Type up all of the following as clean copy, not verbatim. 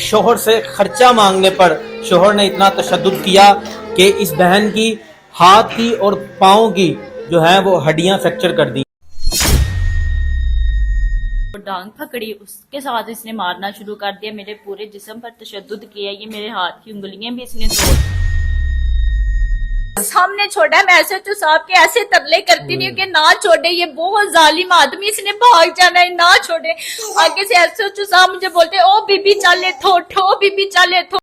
शोहर से खर्चा मांगने पर शोहर ने इतना तशद्दुद किया कि इस बहन की हाथ की और पाँव की जो है वो हड्डियां फ्रैक्चर कर दी। डांग पकड़ी, उसके साथ इसने मारना शुरू कर दिया। मेरे पूरे जिस्म पर तशद्दुद किया। ये मेरे हाथ की उंगलियां भी इसने तोड़ सामने छोड़ा। मैं ऐसे तो साहब के ऐसे तरले करती नहीं हूँ कि ना छोड़े, ये बहुत जालिम आदमी, इसने भाग जाना है, ना छोड़े। आगे से ऐसे तो साहब मुझे बोलते ओ बीबी चले थो बीबी चले थो।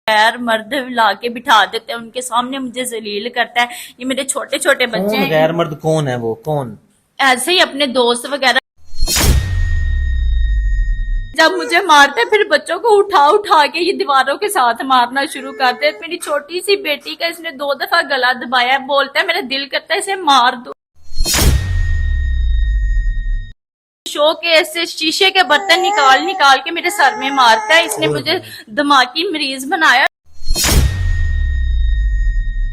गैर मर्द ला के बिठा देते हैं, उनके सामने मुझे जलील करता है। ये मेरे छोटे छोटे बच्चे हैं। गैर मर्द कौन है? वो कौन? ऐसे ही अपने दोस्त वगैरह जब मुझे मारते फिर बच्चों को उठा के ये दीवारों के साथ मारना शुरू करते। मेरी छोटी सी बेटी का इसने 2 दफा गला दबाया। बोलता है मेरा दिल करता है इसे मार दो। शो के ऐसे शीशे के बर्तन निकाल के मेरे सर में मारता है। इसने मुझे दिमागी मरीज बनाया।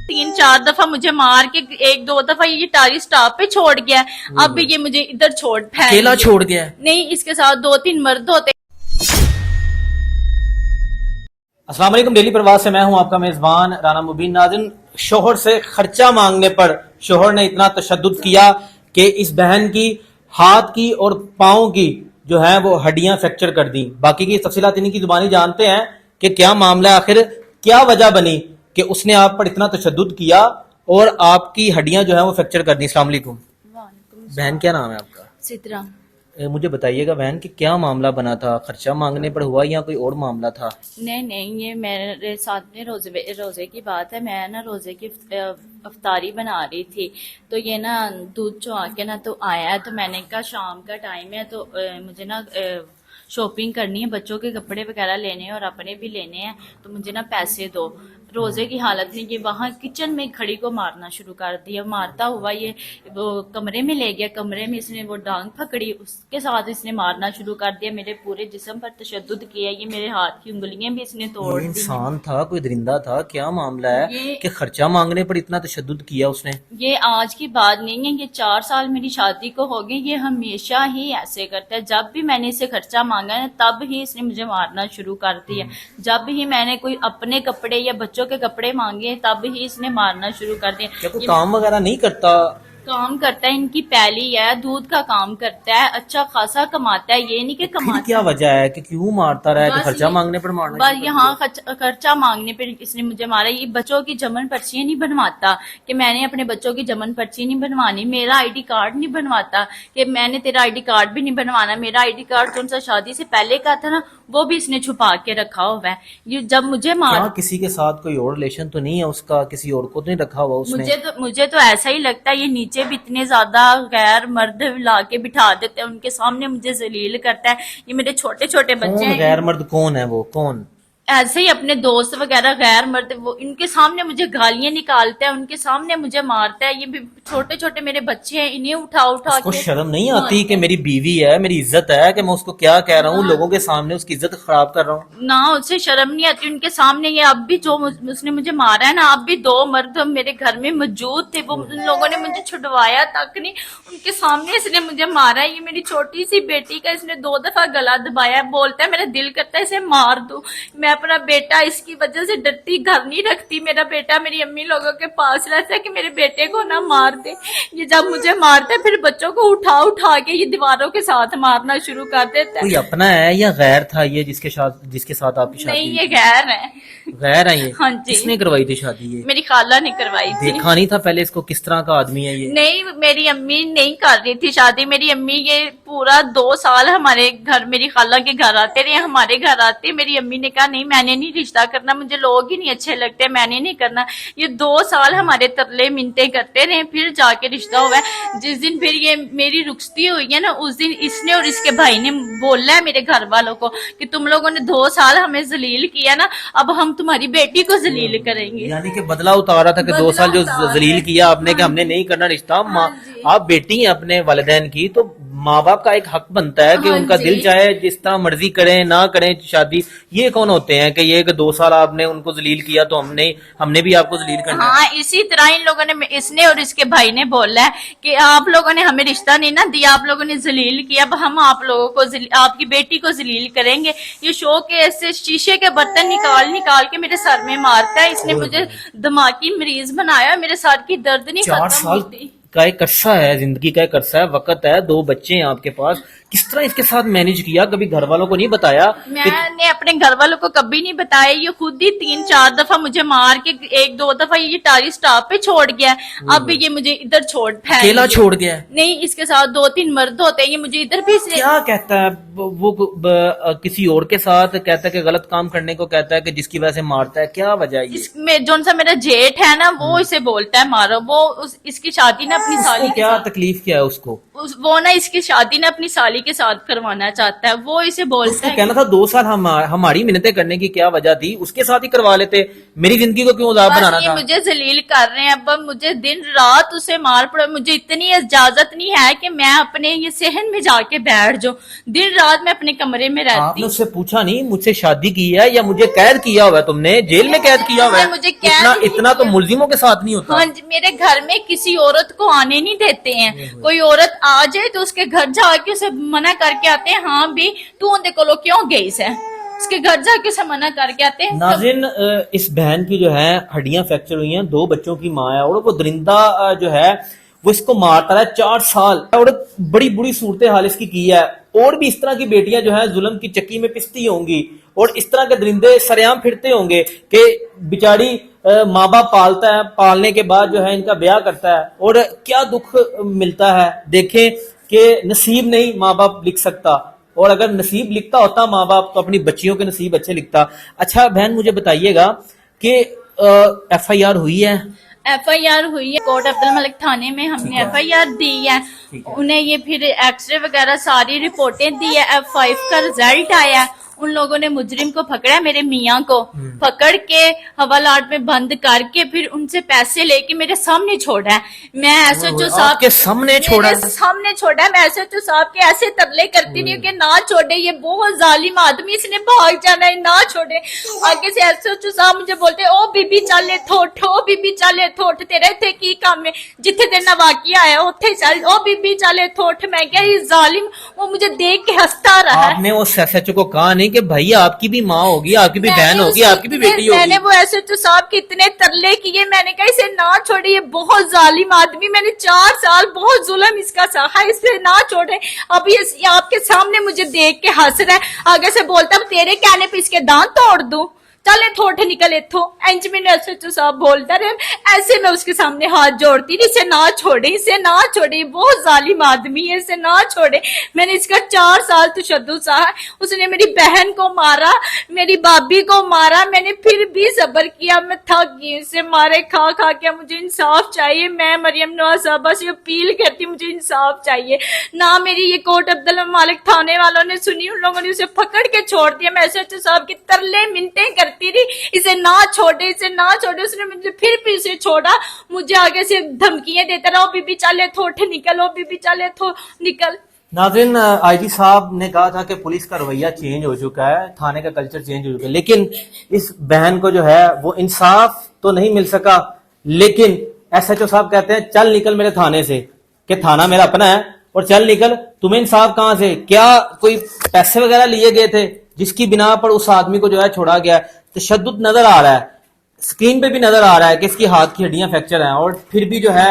3-4 दफा मुझे मार के 1-2 दफा ये टारी स्टॉप पे छोड़ गया। अब ये मुझे इधर अकेला छोड़ गया? नहीं, इसके साथ 2-3 मर्द होते। अस्सलाम वालेकुम, डेली प्रवास से मैं हूं आपका मेजबान राना मुबीन। नाज़रीन, शोहर से खर्चा मांगने पर शोहर ने इतना तशद्दुद किया कि इस बहन की हाथ की और पाँव की जो है वो हड्डियां फ्रैक्चर कर दी। बाकी की तफसीलात इन्हीं की जुबानी जानते हैं कि क्या मामला है, आखिर क्या वजह बनी कि उसने आप पर इतना तशद्दुद किया और आपकी हड्डियां जो है वो फ्रैक्चर कर दी। अस्सलाम वालेकुम। बहन, क्या नाम है आपका? सितरा। मुझे बताइएगा बहन कि क्या मामला बना था? खर्चा मांगने पर हुआ या कोई और मामला था? नहीं, ये मेरे साथ में रोजे की बात है। मैं ना रोजे की अफ्तारी बना रही थी, तो ये ना दूध चुआ के ना तो आया है। तो मैंने कहा शाम का टाइम है तो मुझे ना शॉपिंग करनी है, बच्चों के कपड़े वगैरह लेने हैं और अपने भी लेने हैं, तो मुझे ना पैसे दो। रोजे की हालत में ये वहाँ किचन में खड़ी को मारना शुरू कर दिया। मारता हुआ ये वो कमरे में ले गया। कमरे में इसने वो डांग पकड़ी, उसके साथ इसने मारना शुरू कर दिया। मेरे पूरे जिस्म पर तशद्दुद किया। ये मेरे हाथ की उंगलियां भी इसने तोड़ दी। इंसान था, कोई दरिंदा था? क्या मामला है कि खर्चा मांगने पर इतना तशद्दुद किया उसने? ये आज की बात नहीं है, ये 4 साल मेरी शादी को हो गए। ये हमेशा ही ऐसे करता है। जब भी मैंने इसे खर्चा मांगा है तब ही इसने मुझे मारना शुरू कर दिया। जब ही मैंने कोई अपने कपड़े या बच्चों के कपड़े मांगे तब ही इसने मारना शुरू कर दिया। क्या कोई काम वगैरह नहीं करता? काम करता है, इनकी पहली है, दूध का काम करता है, अच्छा खासा कमाता है। ये नहीं कि कमाता। क्या वजह है कि क्यों मारता रहा है? कि खर्चा मांगने पर मारना? बस यहाँ खर्चा मांगने पर इसने मुझे मारा। ये बच्चों की जमन पर्चियां नहीं बनवाता कि मैंने अपने बच्चों की जमन पर्ची नहीं बनवानी। मेरा आईडी कार्ड नहीं बनवाता कि मैंने तेरा आईडी कार्ड भी नहीं बनवाना। मेरा आईडी कार्ड कौन सा शादी से पहले का था ना, वो भी इसने छुपा के रखा हुआ है। ये जब मुझे मार किसी के साथ कोई और रिलेशन तो नहीं है उसका? किसी और को तो नहीं रखा हुआ उसने? मुझे तो ऐसा ही लगता है। ये नीचे भी इतने ज्यादा गैर मर्द ला के बिठा देते हैं, उनके सामने मुझे जलील करता है। ये मेरे छोटे छोटे बच्चे हैं। गैर मर्द कौन है? वो कौन? ऐसे ही अपने दोस्त वगैरह गैर मर्द, वो इनके सामने मुझे गालियां निकालता है, उनके सामने मुझे मारता है। ये भी छोटे छोटे मेरे बच्चे हैं, इन्हें उठा के। शर्म नहीं आती कि मेरी बीवी है, मेरी इज्जत है, कि मैं उसको क्या कह रहा हूँ, लोगों के सामने उसकी इज्जत खराब कर रहा हूँ ना? उससे शर्म नहीं आती उनके सामने। ये अब भी जो उसने मुझे मारा है ना, अब भी 2 मर्द मेरे घर में मौजूद थे, वो उन लोगों ने मुझे छुड़वाया तक नहीं, उनके सामने इसने मुझे मारा है। ये मेरी छोटी सी बेटी का इसने 2 दफा गला दबाया। बोलता है मेरा दिल करता है इसे मार दूं। मैं अपना बेटा इसकी वजह से डरती घर नहीं रखती। मेरा बेटा मेरी अम्मी लोगों के पास रहता है कि मेरे बेटे को ना मार दे। ये जब मुझे मारता है फिर बच्चों को उठा के ये दीवारों के साथ मारना शुरू कर देता है। कोई अपना है या गैर था ये जिसके साथ आपकी शादी? नहीं, ये गैर है। गैर है ये? हाँ जी। किसने करवाई थी शादी? ये मेरी खाला ने करवाई थी। देखा नहीं था पहले इसको? किस तरह का आदमी है ये? नहीं, मेरी अम्मी नहीं कर रही थी शादी। मेरी अम्मी ये पूरा 2 साल हमारे घर, मेरी खाला के घर आते रहे, हमारे घर आते। मेरी अम्मी ने कहा नहीं, मैंने नहीं रिश्ता करना, मुझे लोग ही नहीं अच्छे लगते, मैंने नहीं करना। ये 2 साल हमारे तरले मिनते करते रहे, फिर जाके रिश्ता हुआ है। जिस दिन फिर ये मेरी रुखसती हुई है ना, उस दिन इसने और इसके भाई ने बोला है मेरे घर वालों को कि तुम लोगों ने 2 साल हमें जलील किया ना, अब हम तुम्हारी बेटी को जलील करेंगे। यानी कि बदला उतारा था कि 2 साल जो जलील किया आपने कि हमने नहीं करना रिश्ता। आप बेटी हैं अपने वालिदैन की, तो ماں باپ کا ایک حق بنتا ہے کہ ہاں ان کا جی۔ دل چاہے جس طرح مرضی کریں نہ کریں شادی. یہ کون ہوتے ہیں کہ یہ کہ 2 سال آپ نے ان کو ذلیل کیا تو ہم نے بھی آپ کو ذلیل کرنا ہے؟ ہاں اسی طرح ان لوگوں نے، اس نے اور اس کے بھائی نے بولا ہے کہ آپ لوگوں نے ہمیں رشتہ نہیں نا دیا، آپ لوگوں نے ذلیل کیا، اب ہم آپ لوگوں کو آپ کی بیٹی کو ذلیل کریں گے. یہ شو کے ایسے شیشے کے برتن نکال کے میرے سر میں مارتا ہے. اس نے مجھے دماغی مریض بنایا، میرے سر کی درد نہیں 4 ختم سال ہوتی. کا ایک عرصہ ہے، زندگی کا ایک عرصہ ہے، وقت ہے، 2 بچے ہیں آپ کے پاس. کس طرح اس کے ساتھ مینج کیا؟ کبھی گھر والوں کو نہیں بتایا؟ میں نے اپنے گھر والوں کو کبھی نہیں بتایا. یہ خود ہی 3-4 دفعہ مجھے مار کے 1-2 دفعہ یہ ٹاری سٹاپ پہ چھوڑ گیا ہے. اب بھی یہ مجھے ادھر چھوڑ پھینک اکیلا چھوڑ گیا ہے؟ نہیں، اس کے ساتھ 2-3 مرد ہوتے ہیں. یہ مجھے ادھر بھی سے کیا کہتا ہے وہ کسی اور کے ساتھ کہتا ہے کہ غلط کام کرنے کو کہتا ہے کہ جس کی وجہ سے مارتا ہے؟ کیا وجہ ہے یہ؟ جو سا میرا جیٹ ہے نا وہ اسے بولتا ہے مارو. وہ اس کی شادی نا اپنی اس سالی کو کے کیا ساتھ، تکلیف کیا ہے اس کو؟ وہ نا اس کی شادی نا اپنی سالی کے ساتھ کروانا چاہتا ہے. وہ اسے اس بولتا کو ہے کہنا تھا 2 سال ہماری منتیں کرنے کی کیا وجہ تھی؟ اس کے ساتھ ہی کروا لیتے، میری زندگی کو کیوں عذاب بنانا بس یہ تھا؟ مجھے ذلیل کر رہے ہیں. اب مجھے دن رات اسے مار پڑے. مجھے اتنی اجازت نہیں ہے کہ میں اپنے یہ صحن میں جا کے بیٹھ جاؤں. دن رات میں اپنے کمرے میں آپ رہتی نے اس سے پوچھا نہیں مجھ سے شادی کی ہے یا مجھے قید کیا ہوا ہے؟ تم نے جیل میں قید کیا ہوا ہے؟ مجھے قید نہیں اتنا تو کیا. ملزموں کے ساتھ نہیں ہوتا. ہاں جی، میرے گھر میں کسی عورت کو آنے نہیں دیتے ہیں. کوئی عورت آ جائے تو اس کے گھر جا کے اسے منع کر کے آتے ہیں. ہاں بھی تو اندے کو کیوں گئی سے اس کے گھر جا کے اسے منع کر کے آتے ہیں. ناظرین، اس بہن کی جو ہے ہڈیاں فریکچر ہوئی ہیں، 2 بچوں کی ماں ہے اور وہ درندہ جو ہے وہ اس کو مارتا ہے 4 سال اور بڑی بری صورتحال اس کی ہے. اور بھی اس طرح کی بیٹیاں جو ہیں ظلم کی چکی میں پستی ہوں گی اور اس طرح کے درندے سریام پھرتے ہوں گے کہ بیچاری ماں باپ پالتا ہے، پالنے کے بعد جو ہے ان کا بیاہ کرتا ہے اور کیا دکھ ملتا ہے. دیکھیں کہ نصیب نہیں ماں باپ لکھ سکتا، اور اگر نصیب لکھتا ہوتا ماں باپ تو اپنی بچیوں کے نصیب اچھے لکھتا. اچھا بہن مجھے بتائیے گا کہ ایف آئی آر ہوئی ہے؟ ایف آئی آر ہوئی ہے کوٹ عبد الملک تھانے میں. ہم نے ایف آئی آر دی ہے. انہیں یہ پھر ایکس رے وغیرہ ساری رپورٹیں دی ہے. F5 کا رزلٹ آیا ہے. ان لوگوں نے مجرم کو پکڑا، میرے میاں کو پکڑ کے حوالات میں بند کر کے پھر ان سے پیسے لے کے میرے سامنے چھوڑا ہے. میں ایس ایچ او صاحب کے سامنے چھوڑا ہے؟ سامنے چھوڑا ہے. میں ایس ایچ او صاحب کے ایسے ترلے کرتی نہیں ہوں کہ نہ چھوڑے، یہ بہت ظالم آدمی، اس نے بھاگ جانا ہے، نہ چھوڑے. آگے سے ایس ایچ او صاحب مجھے بولتے او بی بی چلے تھوٹ، او بی بی چلے تھوٹ، تیرے تھے کی کام ہے جتھے تیرا واقعہ آیا اوتھے چل، او بی بی چلے تھوٹ. میں کیا یہ ظالم، وہ مجھے دیکھ کے ہنستا رہا. آپ نے اس ایس ایچ او کو کہا نہیں کہ بھائی آپ کی بھی ماں ہوگی، آپ کی بھی بہن ہوگی، آپ کی بھی بیٹی میں نے ہوگی؟ وہ ایس ایچ او صاحب کے اتنے ترلے کیے. میں نے کہا اسے نہ چھوڑے، یہ بہت ظالم آدمی، میں نے 4 سال بہت ظلم اس کا سہا، اسے نہ چھوڑے. اب یہ آپ کے سامنے مجھے دیکھ کے ہنس رہا ہے. آگے سے بولتا ہوں تیرے کہنے پہ اس کے دانت توڑ دوں، چلے تھوٹ نکلے تھو. اینج میں ایس ایچ او صاحب بولتا رہے. ایسے میں اس کے سامنے ہاتھ جوڑتی رہی، اسے نہ چھوڑے، اسے نہ چھوڑے، بہت ظالم آدمی ہے، اسے نہ چھوڑے. میں نے اس کا 4 سال تشدد سہا. اس نے میری بہن کو مارا، میری بابی کو مارا. میں نے پھر بھی صبر کیا. میں تھک گئی اسے مارے کھا کھا کے. مجھے انصاف چاہیے. میں مریم نواز صاحبہ سے اپیل کرتی، مجھے انصاف چاہیے. نہ میری یہ کوٹ عبد الملک تھانے والوں نے سنی، ان لوگوں نے اسے پکڑ کے چھوڑ دیا. میں ایس ایچ او صاحب کی ترلے منتیں کرتی رہی اسے نہ چھوڑے، اسے نہ چھوڑے. اس نے مجھے پھر اسے چھوڑا. مجھے آگے سے دھمکیاں دیتا رہا، او بی بی چلے تھوٹ نکل، او بی بی چلے تھو نکل. ناظرین، آئی جی صاحب نے کہا تھا کہ پولیس کا رویہ چینج ہو چکا ہے، تھانے کا کلچر چینج ہو چکا ہے، لیکن اس بہن کو جو ہے وہ انصاف تو نہیں مل سکا. لیکن ایس ایچ او صاحب کہتے ہیں چل نکل میرے تھانے سے، کہ تھانہ میرا اپنا ہے اور چل نکل. تمہیں انصاف کہاں سے؟ کیا کوئی پیسے وغیرہ لیے گئے تھے جس کی بنا پر اس آدمی کو جو ہے چھوڑا گیا؟ تشدد نظر آ رہا ہے، اسکرین پہ بھی نظر آ رہا ہے کہ اس کی ہاتھ کی ہڈیاں فریکچر ہیں، اور پھر بھی جو ہے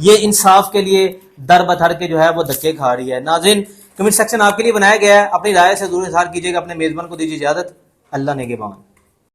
یہ انصاف کے لیے در بدر کے جو ہے وہ دھکے کھا رہی ہے. ناظرین، کمنٹ سیکشن آپ کے لیے بنایا گیا ہے، اپنی رائے سے ضرور اظہار کیجیے گا. اپنے میزبان کو دیجیے اجازت. اللہ نگہبان.